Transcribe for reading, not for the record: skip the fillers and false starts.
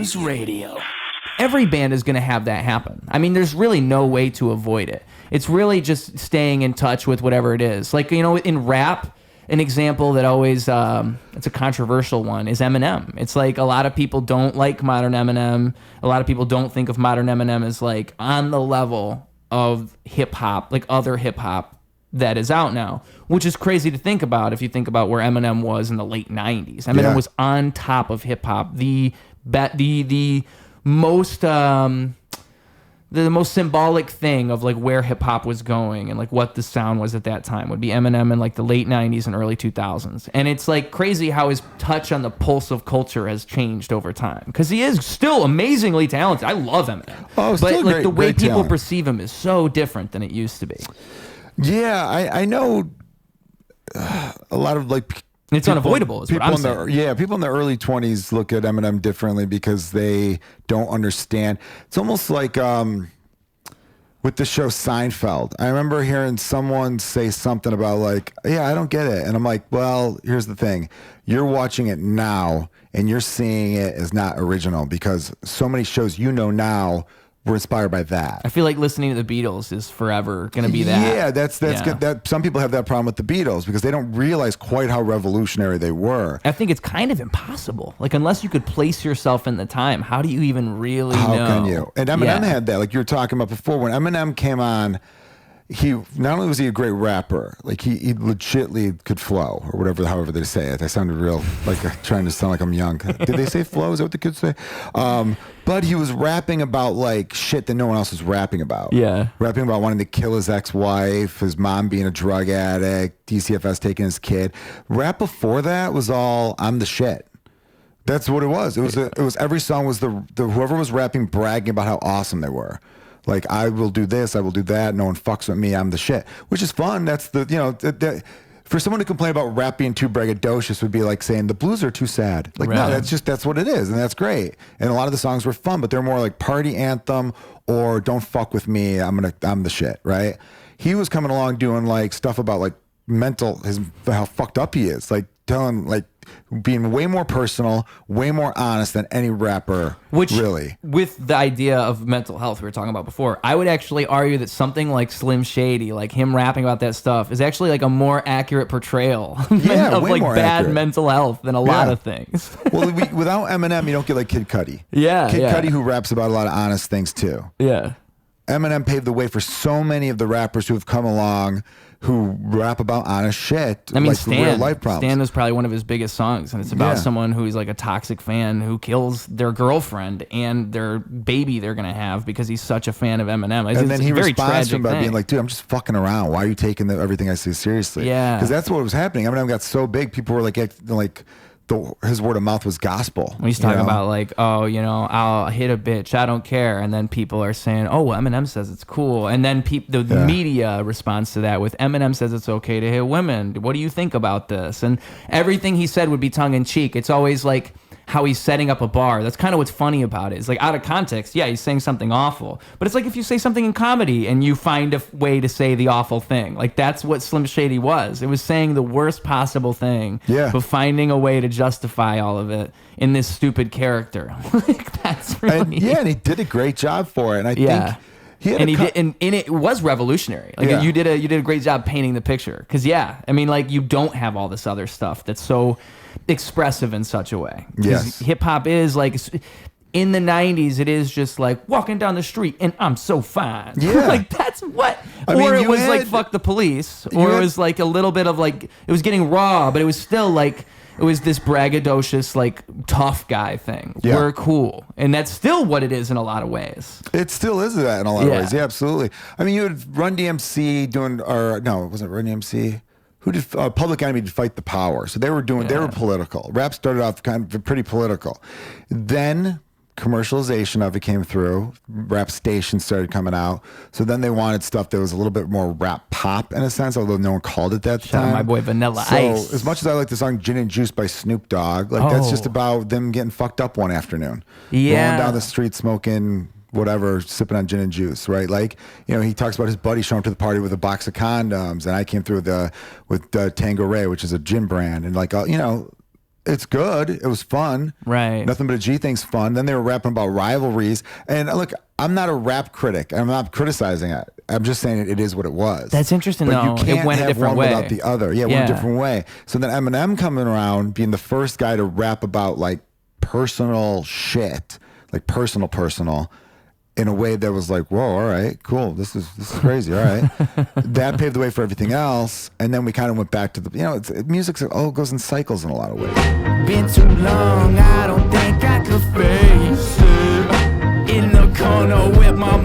Ruse Radio. Every band is going to have that happen. I mean, there's really no way to avoid it. It's really just staying in touch with whatever it is. Like, you know, in rap, an example that always, it's a controversial one, is Eminem. It's like a lot of people don't like modern Eminem. A lot of people don't think of modern Eminem as like on the level of hip hop, like other hip hop that is out now, which is crazy to think about if you think about where Eminem was in the late 90s. Eminem was on top of hip hop. The most symbolic thing of like where hip hop was going and like what the sound was at that time would be Eminem in like the late 90s and early 2000s. And it's like crazy how his touch on the pulse of culture has changed over time, because he is still amazingly talented. I love Eminem. Oh, but like great, the way people talent. perceive him is so different than it used to be. Yeah, I know a lot of like it's unavoidable is what I'm saying. People in their early 20s look at Eminem differently because they don't understand. It's almost like with the show Seinfeld. I remember hearing someone say something about like, yeah, I don't get it. And I'm like, well, here's the thing. You're watching it now and you're seeing it as not original, because so many shows now were inspired by that. I feel like listening to the Beatles is forever going to be that. Yeah, that's good. That some people have that problem with the Beatles because they don't realize quite how revolutionary they were. I think it's kind of impossible. Like, unless you could place yourself in the time, how do you even really know? How can you? And Eminem had that, like you were talking about before. When Eminem came on, he not only was he a great rapper, like he legitimately could flow, or whatever, however they say it. I sounded real like trying to sound like I'm young. Did they say flow? Is that what the kids say? But he was rapping about like shit that no one else was rapping about. Yeah, rapping about wanting to kill his ex-wife, his mom being a drug addict, DCFS taking his kid. Rap before that was all I'm the shit. That's what it was. It was every song was the whoever was rapping bragging about how awesome they were. Like, I will do this, I will do that. No one fucks with me. I'm the shit, which is fun. That's for someone to complain about rap being too braggadocious would be like saying the blues are too sad. Like, no, that's what it is, and that's great. And a lot of the songs were fun, but they're more like party anthem or don't fuck with me. I'm the shit, right? He was coming along doing like stuff about like how fucked up he is, like telling like being way more personal, way more honest than any rapper. Which really, with the idea of mental health we were talking about before, I would actually argue that something like Slim Shady, like him rapping about that stuff, is actually like a more accurate portrayal of like bad accurate mental health than a lot of things. Well, without Eminem, you don't get like Kid Cudi. Kid Cudi, who raps about a lot of honest things too. Yeah. Eminem paved the way for so many of the rappers who have come along who rap about honest shit. I mean, like real life problems. Stan was probably one of his biggest songs, and it's about someone who's like a toxic fan who kills their girlfriend and their baby they're going to have because he's such a fan of Eminem. And then he responds to him by being like, dude, I'm just fucking around. Why are you taking everything I say seriously? Yeah. Because that's what was happening. Eminem got so big, people were like his word of mouth was gospel. When he's talking about like, oh, I'll hit a bitch, I don't care, and then people are saying, oh, well, Eminem says it's cool, and then the media responds to that with Eminem says it's okay to hit women. What do you think about this? And everything he said would be tongue in cheek. It's always like how he's setting up a bar. That's kind of what's funny about it. It's like out of context, he's saying something awful. But it's like if you say something in comedy and you find a way to say the awful thing. Like that's what Slim Shady was. It was saying the worst possible thing, but finding a way to justify all of it in this stupid character. Like that's really... And he did a great job for it. And I think... And it was revolutionary. Like you did a great job painting the picture. Because I mean, like you don't have all this other stuff that's so expressive in such a way. Yes, hip hop is like in the 90s. It is just like walking down the street and I'm so fine. Yeah, like that's what. It was like fuck the police, or it was like a little bit of like it was getting raw, but it was still like. It was this braggadocious, like, tough guy thing. Yeah. We're cool. And that's still what it is in a lot of ways. It still is that in a lot of ways. Yeah, absolutely. I mean, you had Run DMC doing, or no, it wasn't Run DMC. Who did Public Enemy to Fight the Power? So they were political. Rap started off kind of pretty political. Then commercialization of it came through. Rap stations started coming out. So then they wanted stuff that was a little bit more rap pop in a sense, although no one called it that at the time. My boy Vanilla Ice. So as much as I like the song Gin and Juice by Snoop Dogg, like that's just about them getting fucked up one afternoon. Yeah. Rolling down the street smoking whatever, sipping on gin and juice, right? Like, he talks about his buddy showing up to the party with a box of condoms, and I came through with Tango Ray, which is a gin brand, and like, it's good. It was fun. Right. Nothing But a G thing's fun. Then they were rapping about rivalries. And look, I'm not a rap critic. I'm not criticizing it. I'm just saying it is what it was. That's interesting, but though. You can't It went a have different one way. without the other. Yeah, went a different way. So then Eminem coming around, being the first guy to rap about like personal shit, like personal, in a way that was like, whoa, all right, cool. This is crazy. All right. That paved the way for everything else. And then we kind of went back to the, music goes in cycles in a lot of ways. Been too long, I don't think I could face it. In the corner with my